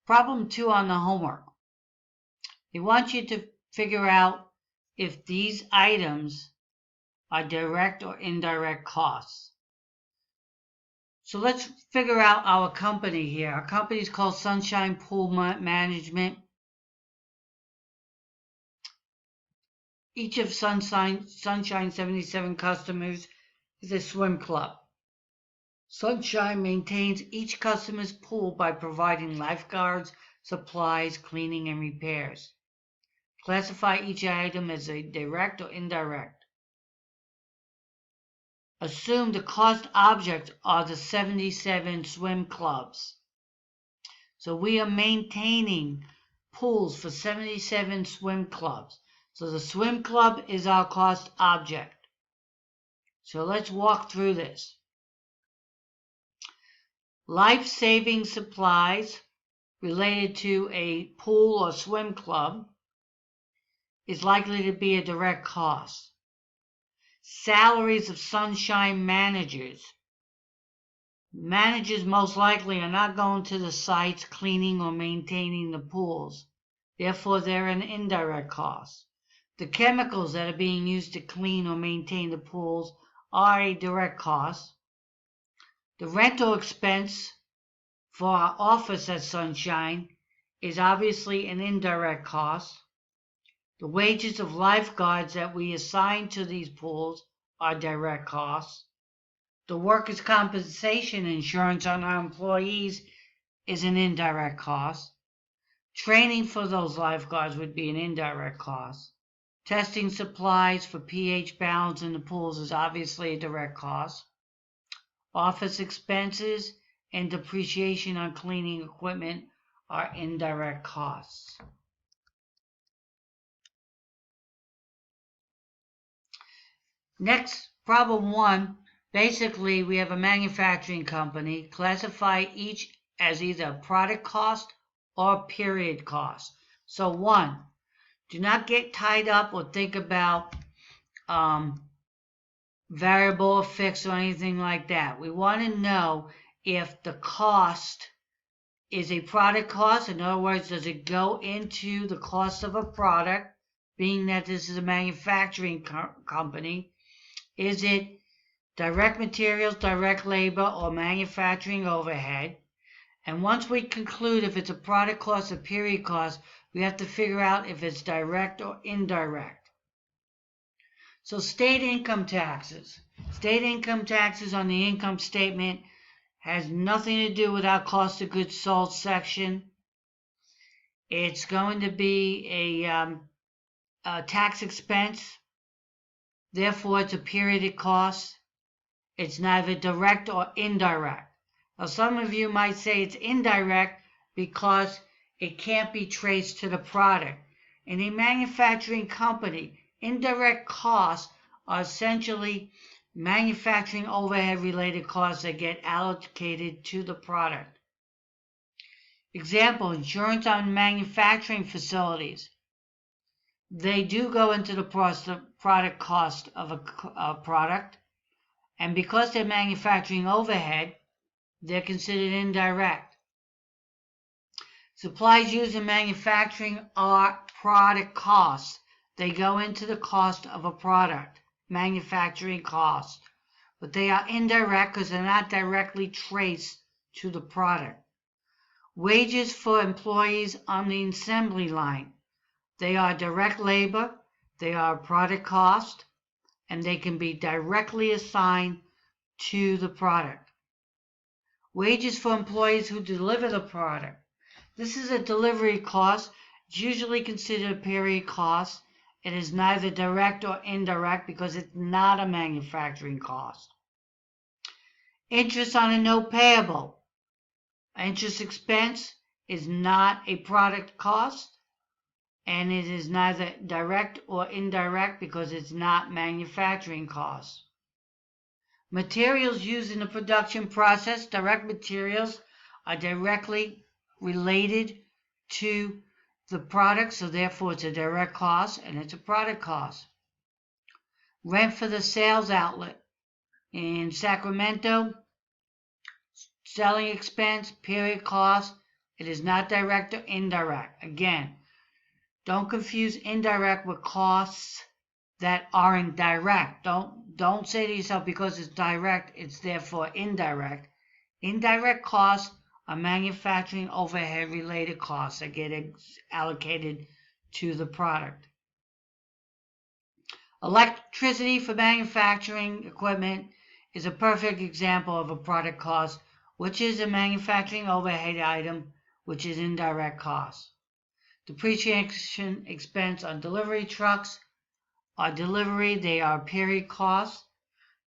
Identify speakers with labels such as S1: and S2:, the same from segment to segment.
S1: Problem 2 on the homework. They want you to figure out if these items are direct or indirect costs. So let's figure out our company here. Our company is called Sunshine Pool Management. Each of Sunshine 77 customers is a swim club. Sunshine maintains each customer's pool by providing lifeguards, supplies, cleaning, and repairs. Classify each item as a direct or indirect. Assume the cost objects are the 77 swim clubs. So we are maintaining pools for 77 swim clubs. So the swim club is our cost object. So let's walk through this. Life-saving supplies related to a pool or swim club is likely to be a direct cost. Salaries of Sunshine managers. Managers most likely are not going to the sites cleaning or maintaining the pools. Therefore, they're an indirect cost. The chemicals that are being used to clean or maintain the pools are a direct cost. The rental expense for our office at Sunshine is obviously an indirect cost. The wages of lifeguards that we assign to these pools are direct costs. The workers' compensation insurance on our employees is an indirect cost. Training for those lifeguards would be an indirect cost. Testing supplies for pH balance in the pools is obviously a direct cost. Office expenses and depreciation on cleaning equipment are indirect costs. Next, problem 1. Basically, we have a manufacturing company. Classify each as either product cost or period cost. So 1, do not get tied up or think about variable or fixed or anything like that. We want to know if the cost is a product cost. In other words, does it go into the cost of a product, being that this is a manufacturing company? Is it direct materials, direct labor, or manufacturing overhead? And once we conclude if it's a product cost or period cost, we have to figure out if it's direct or indirect. So state income taxes. State income taxes on the income statement has nothing to do with our cost of goods sold section. It's going to be a tax expense. Therefore, it's a periodic cost. It's neither direct or indirect. Now, some of you might say it's indirect because it can't be traced to the product. In a manufacturing company, indirect costs are essentially manufacturing overhead related costs that get allocated to the product. Example, insurance on manufacturing facilities. They do go into the product cost of a product, and because they're manufacturing overhead, they're considered indirect. Supplies used in manufacturing are product costs. They go into the cost of a product, manufacturing cost, but they are indirect because they're not directly traced to the product. Wages for employees on the assembly line. They are direct labor, they are a product cost, and they can be directly assigned to the product. Wages for employees who deliver the product. This is a delivery cost. It's usually considered a period cost. It is neither direct or indirect because it's not a manufacturing cost. Interest on a note payable. Interest expense is not a product cost, and it is neither direct or indirect because it's not manufacturing costs. Materials used in the production process. Direct materials are directly related to the product, so therefore it's a direct cost and it's a product cost. Rent for the sales outlet. In Sacramento, selling expense, period cost, It is not direct or indirect. Again, don't confuse indirect with costs that aren't direct. Don't say to yourself, because it's direct, it's therefore indirect. Indirect costs are manufacturing overhead related costs that get allocated to the product. Electricity for manufacturing equipment is a perfect example of a product cost, which is a manufacturing overhead item, which is indirect cost. Depreciation expense on delivery trucks are delivery, they are period costs.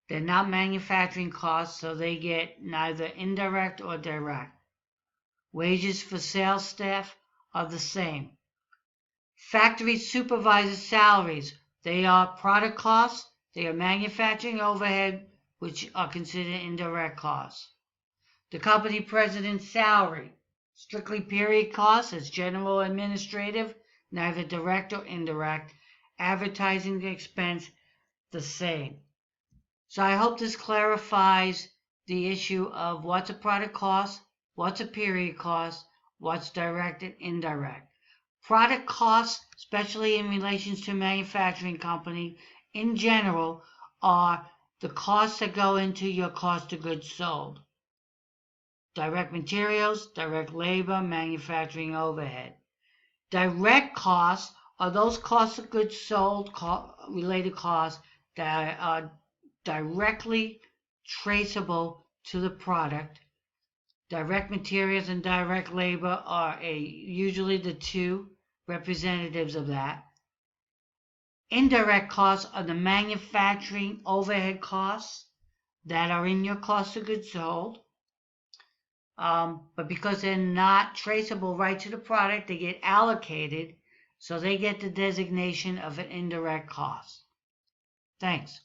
S1: They're not manufacturing costs, so they get neither indirect or direct. Wages for sales staff are the same. Factory supervisor salaries, they are product costs, they are manufacturing overhead, which are considered indirect costs. The company president's salary, strictly period costs, as general administrative, neither direct or indirect. Advertising expense, the same. So I hope this clarifies the issue of what's a product cost, what's a period cost, what's direct and indirect. Product costs, especially in relation to a manufacturing company, in general, are the costs that go into your cost of goods sold. Direct materials, direct labor, manufacturing overhead. Direct costs are those costs of goods sold related costs that are directly traceable to the product. Direct materials and direct labor are usually the two representatives of that. Indirect costs are the manufacturing overhead costs that are in your cost of goods sold. But because they're not traceable right to the product, they get allocated, so they get the designation of an indirect cost. Thanks.